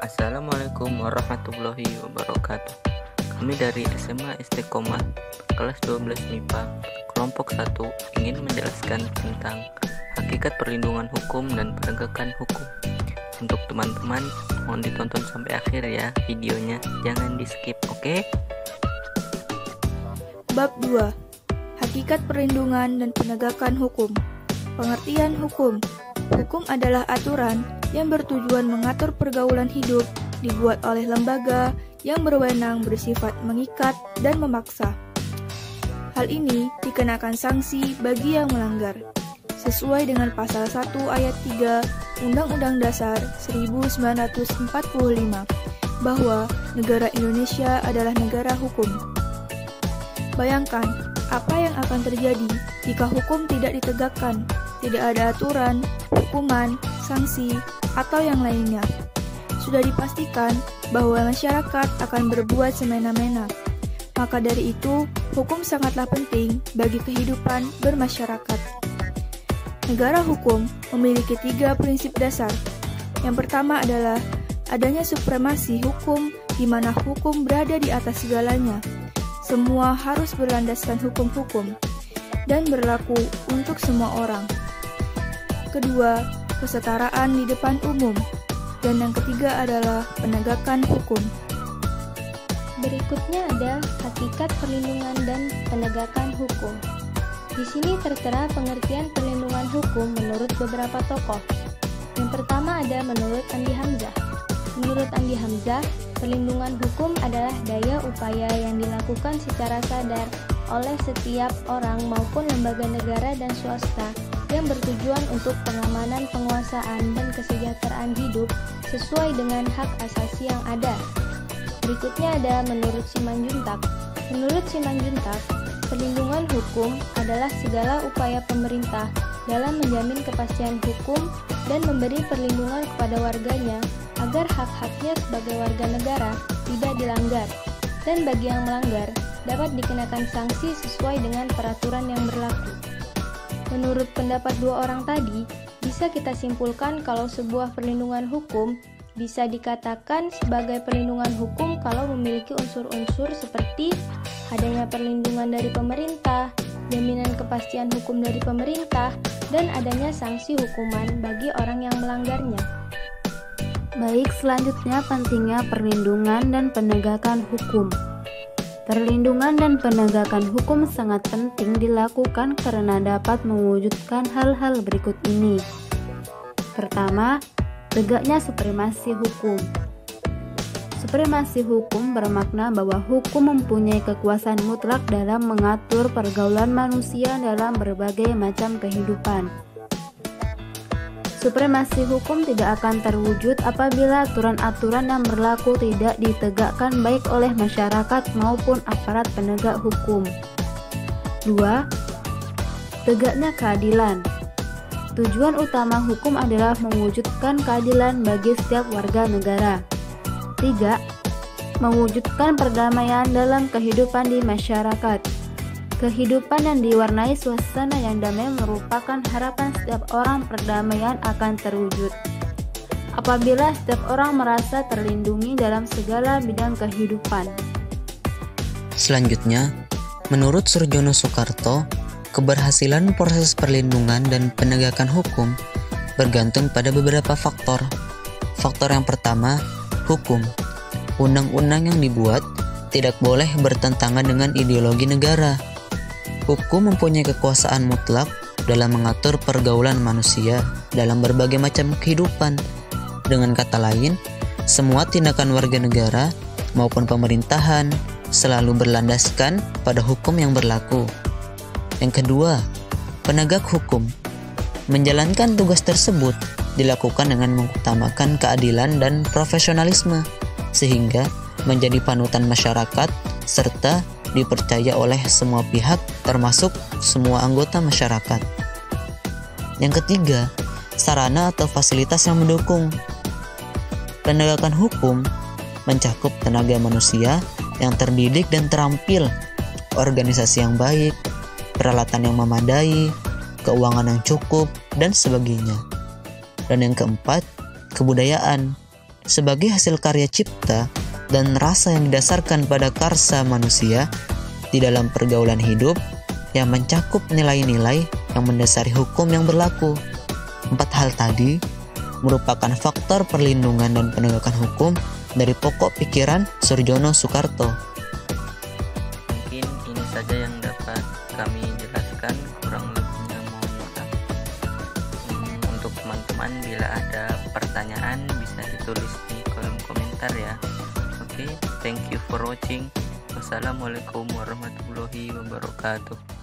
Assalamualaikum warahmatullahi wabarakatuh. Kami dari SMA Istiqomah kelas 12 MIPA kelompok 1 ingin menjelaskan tentang hakikat perlindungan hukum dan penegakan hukum. Untuk teman-teman, mohon ditonton sampai akhir ya videonya, jangan di skip, oke? Bab 2. Hakikat perlindungan dan penegakan hukum. Pengertian hukum. Hukum adalah aturan yang bertujuan mengatur pergaulan hidup, dibuat oleh lembaga yang berwenang bersifat mengikat dan memaksa. Hal ini dikenakan sanksi bagi yang melanggar, sesuai dengan pasal 1 ayat 3 Undang-Undang Dasar 1945, bahwa negara Indonesia adalah negara hukum. Bayangkan, apa yang akan terjadi jika hukum tidak ditegakkan, tidak ada aturan, hukuman, sanksi, atau yang lainnya. Sudah dipastikan bahwa masyarakat akan berbuat semena-mena. Maka dari itu, hukum sangatlah penting bagi kehidupan bermasyarakat. Negara hukum memiliki 3 prinsip dasar. Yang pertama adalah adanya supremasi hukum, di mana hukum berada di atas segalanya. Semua harus berlandaskan hukum-hukum dan berlaku untuk semua orang. Kedua, kesetaraan di depan umum. Dan yang ketiga adalah penegakan hukum. Berikutnya ada hakikat perlindungan dan penegakan hukum. Di sini tertera pengertian perlindungan hukum menurut beberapa tokoh. Yang pertama ada menurut Andi Hamzah. Menurut Andi Hamzah, perlindungan hukum adalah daya upaya yang dilakukan secara sadar oleh setiap orang maupun lembaga negara dan swasta yang bertujuan untuk pengamanan penguasaan dan kesejahteraan hidup sesuai dengan hak asasi yang ada. Berikutnya ada menurut Simanjuntak. Menurut Simanjuntak, perlindungan hukum adalah segala upaya pemerintah dalam menjamin kepastian hukum dan memberi perlindungan kepada warganya agar hak-haknya sebagai warga negara tidak dilanggar, dan bagi yang melanggar dapat dikenakan sanksi sesuai dengan peraturan yang berlaku. Menurut pendapat dua orang tadi, bisa kita simpulkan kalau sebuah perlindungan hukum bisa dikatakan sebagai perlindungan hukum kalau memiliki unsur-unsur seperti adanya perlindungan dari pemerintah, jaminan kepastian hukum dari pemerintah, dan adanya sanksi hukuman bagi orang yang melanggarnya. Baik, selanjutnya pentingnya perlindungan dan penegakan hukum. Perlindungan dan penegakan hukum sangat penting dilakukan karena dapat mewujudkan hal-hal berikut ini. Pertama, tegaknya supremasi hukum. Supremasi hukum bermakna bahwa hukum mempunyai kekuasaan mutlak dalam mengatur pergaulan manusia dalam berbagai macam kehidupan. Supremasi hukum tidak akan terwujud apabila aturan-aturan yang berlaku tidak ditegakkan baik oleh masyarakat maupun aparat penegak hukum. 2. Tegaknya keadilan. Tujuan utama hukum adalah mewujudkan keadilan bagi setiap warga negara. 3. Mewujudkan perdamaian dalam kehidupan di masyarakat. Kehidupan yang diwarnai suasana yang damai merupakan harapan setiap orang. Perdamaian akan terwujud apabila setiap orang merasa terlindungi dalam segala bidang kehidupan. Selanjutnya, menurut Surjono Soekarto, keberhasilan proses perlindungan dan penegakan hukum bergantung pada beberapa faktor. Faktor yang pertama, hukum. Undang-undang yang dibuat tidak boleh bertentangan dengan ideologi negara. Hukum mempunyai kekuasaan mutlak dalam mengatur pergaulan manusia dalam berbagai macam kehidupan. Dengan kata lain, semua tindakan warga negara maupun pemerintahan selalu berlandaskan pada hukum yang berlaku. Yang kedua, penegak hukum. Menjalankan tugas tersebut dilakukan dengan mengutamakan keadilan dan profesionalisme, sehingga menjadi panutan masyarakat serta dipercaya oleh semua pihak termasuk semua anggota masyarakat. Yang ketiga, sarana atau fasilitas yang mendukung. Penegakan hukum mencakup tenaga manusia yang terdidik dan terampil, organisasi yang baik, peralatan yang memadai, keuangan yang cukup, dan sebagainya. Dan yang keempat, kebudayaan. sebagai hasil karya cipta dan rasa yang didasarkan pada karsa manusia di dalam pergaulan hidup yang mencakup nilai-nilai yang mendasari hukum yang berlaku. 4 hal tadi merupakan faktor perlindungan dan penegakan hukum dari pokok pikiran Soerjono Soekarto. Mungkin ini saja yang dapat kami jelaskan, kurang lebihnya mohon maaf. Untuk teman-teman, bila ada pertanyaan bisa ditulis di kolom komentar ya. Oke, thank you for watching. Wassalamualaikum warahmatullahi wabarakatuh.